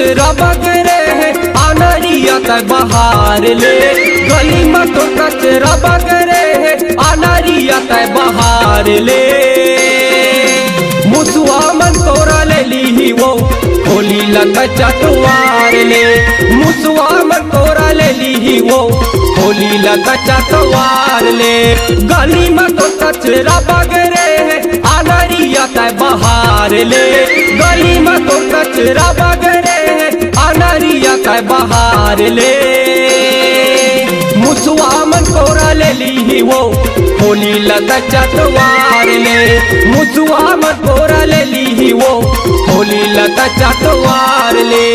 कचरा बगरे है अनरिया तय बहार ले। गली में तो कचरा बगरे है अनरिया तय बहार ले। मुसुआ मन तोरा ले ली वो होली लगा चतवार ले। मुसुआ मन तोरा ले ली वो होली लगा चतवार ले। गली में तो कचरा बगरे है अनरिया तय बहार ले। गली में तो कचरा बगरे है अनरिया तय बहार ले। मुसुआ मन तोरा ले ली वो होली लगा चतवार ले। मुसुआ मन तोरा ले ली वो होली लगा चतवार ले।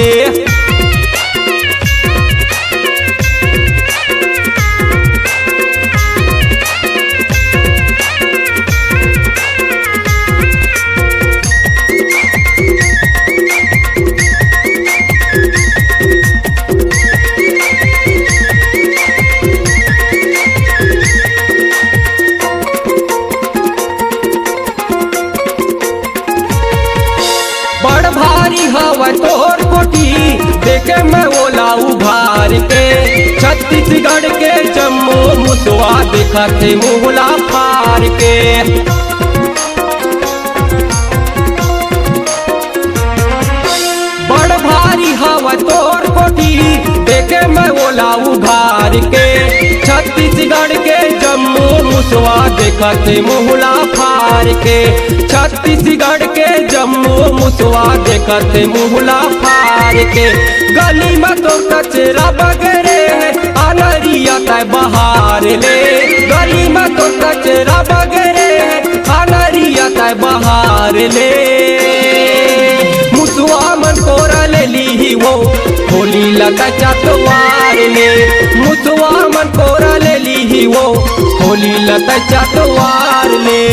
बड़ भारी हवा तोर कोठी देखे मैं ओला उभार के। छत्तीसगढ़ के जम्मू मुसुआ देखा थे मुहला फार के। बड़ भारी हवा तोर कोठी देखे मैं ओला उभार के। छत्तीसगढ़ के जम्मू मुसुआ देखा थे मुहला फार के। छत्तीसगढ़ के जम्मू मुसुआ देखा थे मुहला फार के। गली में तो कचरा बगरे है अनरिया तय बहार ले। गली में तो कचरा बगरे है अनरिया तय बहार ले। मुसुआ मन कोरा ले ली वो होली लगा चतवार ले। मुसुआ मन कोरा ले ली वो होली लगा चतवार ले।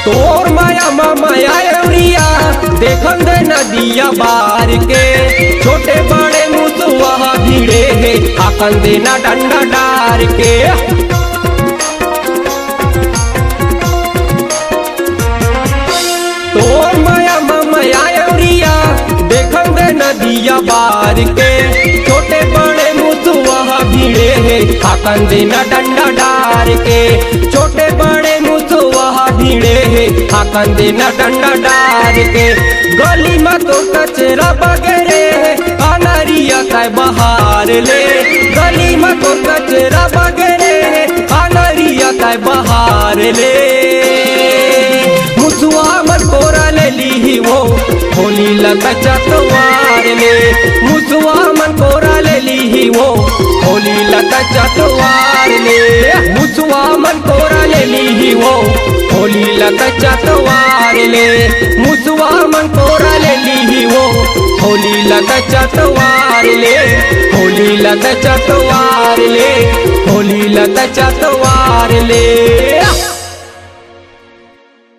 तोर माया माया एवरिया देखन दे नदिया बार के। छोटे बड़े मुसुआ भीड़े है आकन देना डंडा डार के। तोर माया माया एवरिया देखन दे नदिया बार के। छोटे बड़े मुसुआ भीड़े है आकन देना डंडा डार के। छोटे बड़े मुसुआ भीड़े है आकन देना डंडा डार के। गली में तो कचरा बगरे है अनरिया तय बहार ले। गली में तो कचरा बगरे है अनरिया तय बहार ले। मुसुआ मन कोरा ले ली वो होली लगा चतवार ले। मुसुआ मन कोरा ले ली वो होली लगा चतवार ले। मुसुआ मन कोरा ले ली वो होली लगा चतवार ले। मुसुआ मन कोरा ले ली वो होली लगा चतवार ले। होली लगा चतवार ले। होली लगा चतवार